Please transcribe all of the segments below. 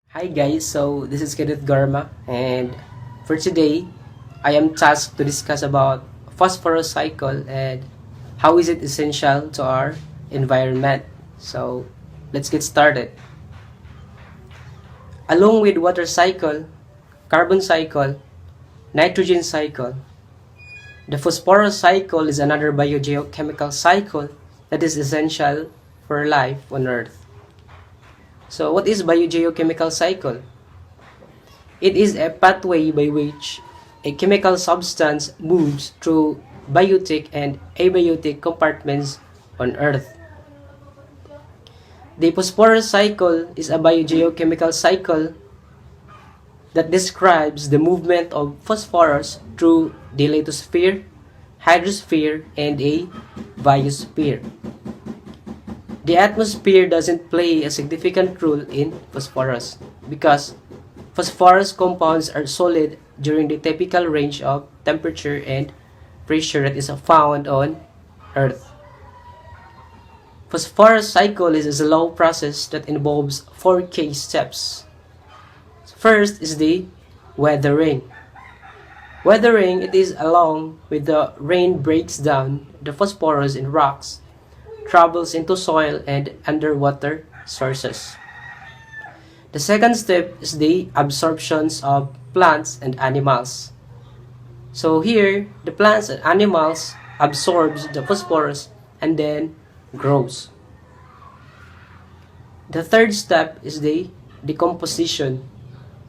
Hi guys, so this is Kenneth Garma, and for today I am tasked to discuss about phosphorus cycle and how is it essential to our environment. So let's get started. Along with water cycle, carbon cycle, nitrogen cycle, the phosphorus cycle is another biogeochemical cycle that is essential for life on Earth. So what is biogeochemical cycle? It is a pathway by which a chemical substance moves through biotic and abiotic compartments on Earth. The phosphorus cycle is a biogeochemical cycle that describes the movement of phosphorus through the lithosphere, hydrosphere, and a biosphere. The atmosphere doesn't play a significant role in phosphorus because phosphorus compounds are solid during the typical range of temperature and pressure that is found on Earth. Phosphorus cycle is a slow process that involves 4 key steps. First is the weathering. Weathering, it is along with the rain breaks down the phosphorus in rocks, travels into soil and underwater sources. The second step is the absorptions of plants and animals. So here, the plants and animals absorbs the phosphorus and then grows. The third step is the decomposition.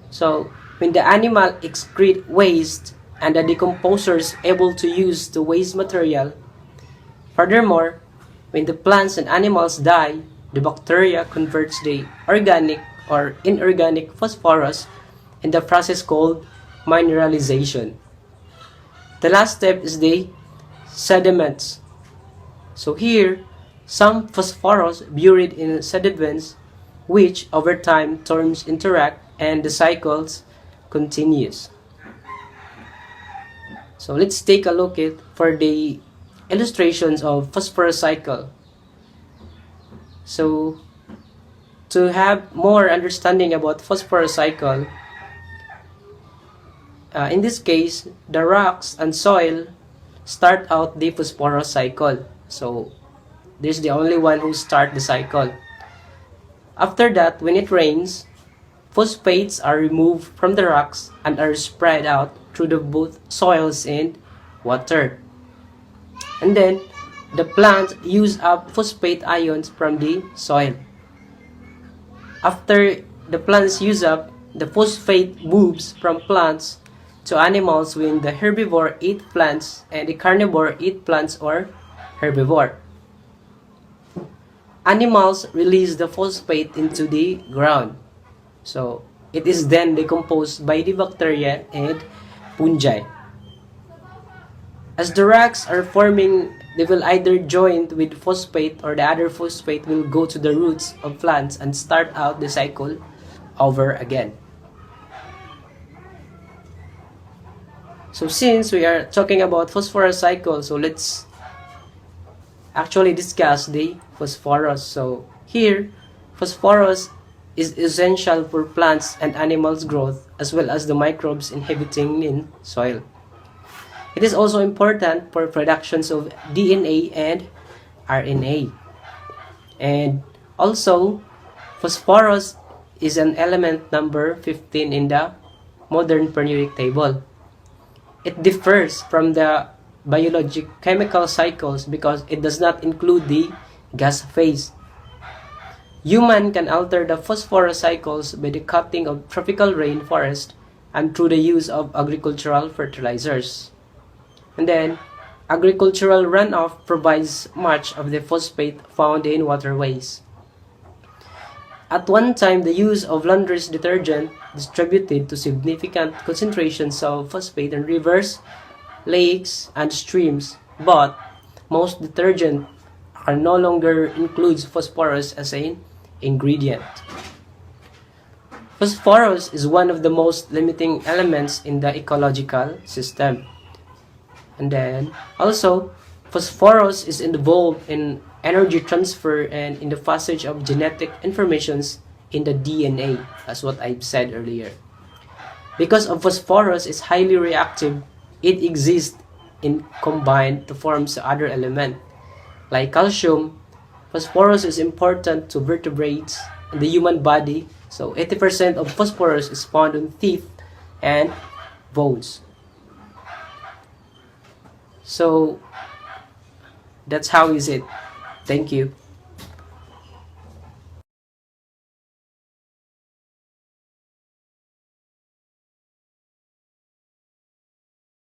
So when the animal excrete waste and the decomposer is able to use the waste material. Furthermore, when the plants and animals die, the bacteria converts the organic or inorganic phosphorus in the process called mineralization. The last step is the sediments. So here, some phosphorus buried in sediments which over time terms interact and the cycles continues. So let's take a look at for the illustrations of phosphorus cycle. So to have more understanding about phosphorus cycle, in this case, the rocks and soil start out the phosphorus cycle. So this is the only one who start the cycle. After that, when it rains, phosphates are removed from the rocks and are spread out through the both soils and water. And then, the plants use up phosphate ions from the soil. After the plants use up, the phosphate moves from plants to animals when the herbivore eat plants and the carnivore eat plants or herbivore. Animals release the phosphate into the ground. So, it is then decomposed by the bacteria and fungi. As the rocks are forming, they will either join with phosphate or the other phosphate will go to the roots of plants and start out the cycle over again. So since we are talking about phosphorus cycle, so let's actually discuss the phosphorus. So here, phosphorus is essential for plants and animals' growth as well as the microbes inhabiting in soil. It is also important for productions of DNA and RNA. And also, phosphorus is an element number 15 in the modern periodic table. It differs from the biological cycles because it does not include the gas phase. Human can alter the phosphorus cycles by the cutting of tropical rainforest and through the use of agricultural fertilizers. And then, agricultural runoff provides much of the phosphate found in waterways. At one time, the use of laundry detergent distributed to significant concentrations of phosphate in rivers, lakes, and streams, but most detergent are no longer includes phosphorus as an ingredient. Phosphorus is one of the most limiting elements in the ecological system. And then also, phosphorus is involved in energy transfer and in the passage of genetic informations in the DNA, as what I've said earlier. Because of phosphorus is highly reactive, it exists in combined to form other element. Like calcium, phosphorus is important to vertebrates in the human body. So 80% of phosphorus is found in teeth and bones. So that's how is it. Thank you.